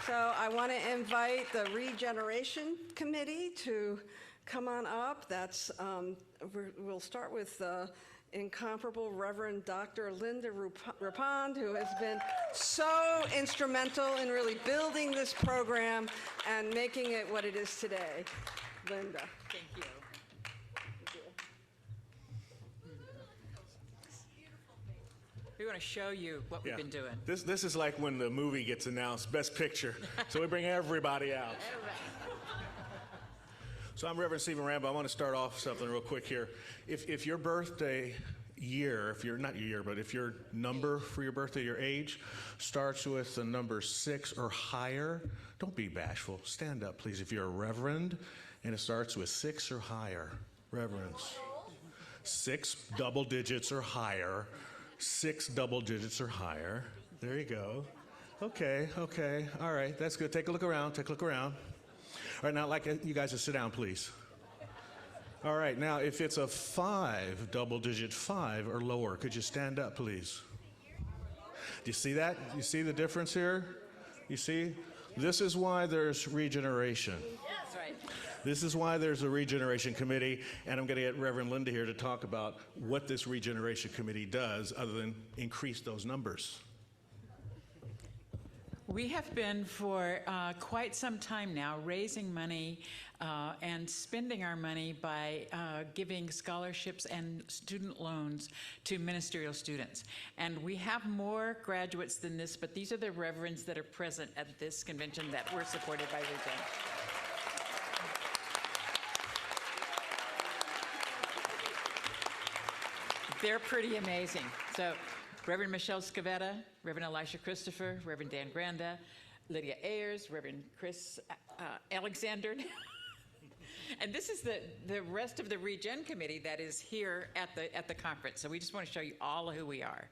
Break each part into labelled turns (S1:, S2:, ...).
S1: So I want to invite the Regeneration Committee to come on up. We'll start with the incomparable Reverend Dr. Linda Reppond, who has been so instrumental in really building this program and making it what it is today. Linda.
S2: Thank you. We want to show you what we've been doing.
S3: This is like when the movie gets announced, Best Picture. So we bring everybody out. So I'm Reverend Stephen Rambo. I want to start off something real quick here. If your birthday year, if your number for your birthday, your age, starts with the number 6 or higher, don't be bashful. Stand up, please. If you're a reverend and it starts with 6 or higher, reverends. 6 double digits or higher. 6 double digits or higher. There you go. Okay. All right, that's good. Take a look around. All right, now, you guys to sit down, please. All right, now, if it's a 5, double digit 5 or lower, could you stand up, please? Do you see that? You see the difference here? You see? This is why there's regeneration.
S2: That's right.
S3: This is why there's a Regeneration Committee, and I'm going to get Reverend Linda here to talk about what this Regeneration Committee does other than increase those numbers.
S2: We have been for quite some time now raising money and spending our money by giving scholarships and student loans to ministerial students. And we have more graduates than this, but these are the reverends that are present at this convention that were supported by Regen. They're pretty amazing. So Reverend Michelle Scavetta, Reverend Elisha Christopher, Reverend Dan Granda, Lydia Ayers, Reverend Chris Alexander. And this is the rest of the Regen Committee that is here at the conference. So we just want to show you all who we are.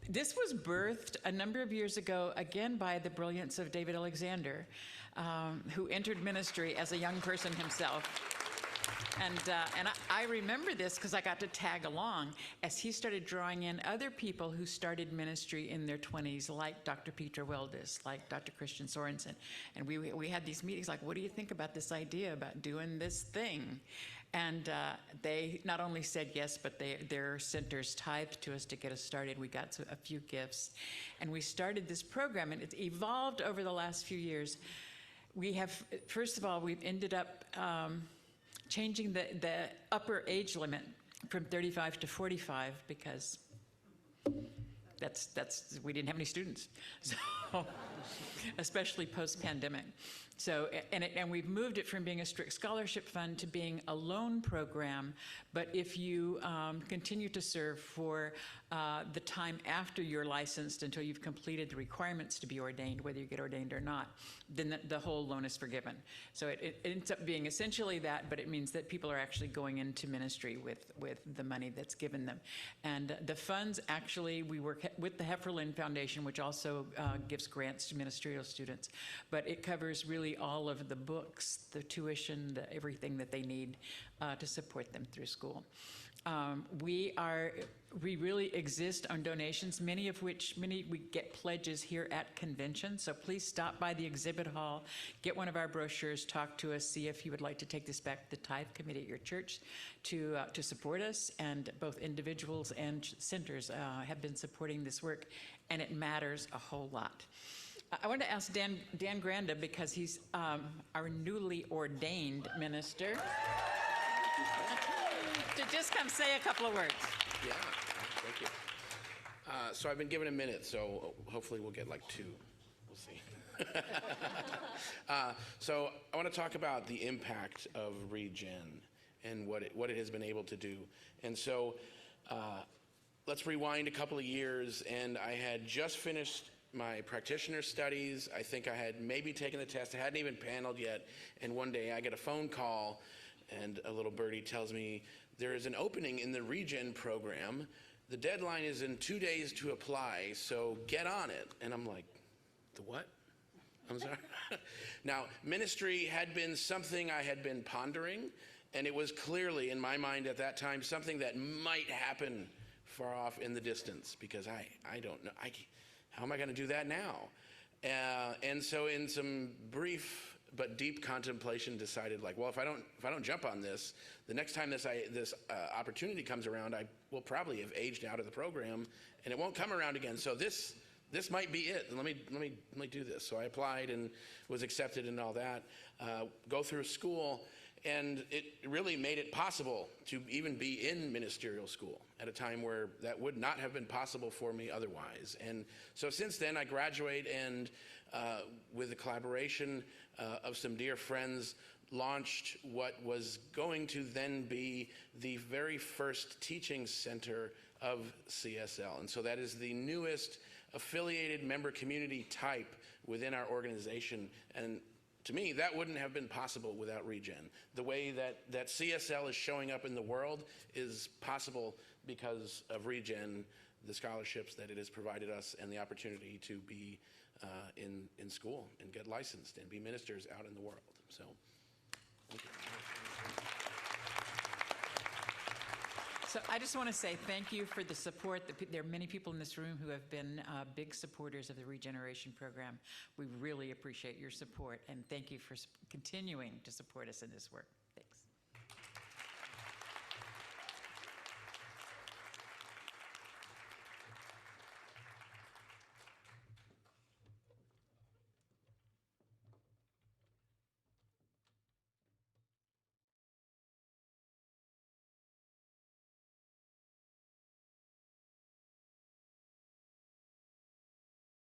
S2: This was birthed a number of years ago, again, by the brilliance of David Alexander, who entered ministry as a young person himself. And I remember this because I got to tag along as he started drawing in other people who started ministry in their 20s, like Dr. Peter Weldis, like Dr. Christian Sorensen. And we had these meetings like, what do you think about this idea about doing this thing? And they not only said yes, but their centers tithed to us to get us started. We got a few gifts. And we started this program, and it's evolved over the last few years. We have, first of all, we've ended up changing the upper age limit from 35 to 45 because we didn't have any students, so especially post-pandemic. So, and we've moved it from being a strict scholarship fund to being a loan program, but if you continue to serve for the time after you're licensed until you've completed the requirements to be ordained, whether you get ordained or not, then the whole loan is forgiven. So it ends up being essentially that, but it means that people are actually going into ministry with the money that's given them. And the funds, actually, we work with the Hefferlin Foundation, which also gives grants to ministerial students, but it covers really all of the books, the tuition, everything that they need to support them through school. We really exist on donations, many we get pledges here at convention. So please stop by the exhibit hall, get one of our brochures, talk to us, see if you would like to take this back to the tithe committee at your church to support us. And both individuals and centers have been supporting this work, and it matters a whole lot. I want to ask Dan Granda, because he's our newly ordained minister, to just come say a couple of words.
S4: Yeah, thank you. So I've been given a minute, so hopefully we'll get like 2. We'll see. So I want to talk about the impact of Regen and what it has been able to do. And so let's rewind a couple of years, and I had just finished my practitioner studies. I think I had maybe taken the test. I hadn't even paneled yet. And one day I get a phone call, and a little birdie tells me there is an opening in the Regen program. The deadline is in 2 days to apply, so get on it. And I'm like, the what? I'm sorry. Now, ministry had been something I had been pondering, and it was clearly in my mind at that time something that might happen far off in the distance, because I don't know. How am I going to do that now? And so in some brief but deep contemplation decided, like, well, if I don't jump on this, the next time this opportunity comes around, I will probably have aged out of the program and it won't come around again. So this might be it. And let me do this. So I applied and was accepted and all that, go through school. And it really made it possible to even be in ministerial school at a time where that would not have been possible for me otherwise. And so since then, I graduate and with the collaboration of some dear friends, launched what was going to then be the very first teaching center of CSL. And so that is the newest affiliated member community type within our organization. And to me, that wouldn't have been possible without Regen. The way that CSL is showing up in the world is possible because of Regen, the scholarships that it has provided us, and the opportunity to be in school and get licensed and be ministers out in the world. So, thank you.
S2: So I just want to say thank you for the support. There are many people in this room who have been big supporters of the Regeneration Program. We really appreciate your support, and thank you for continuing to support us in this work.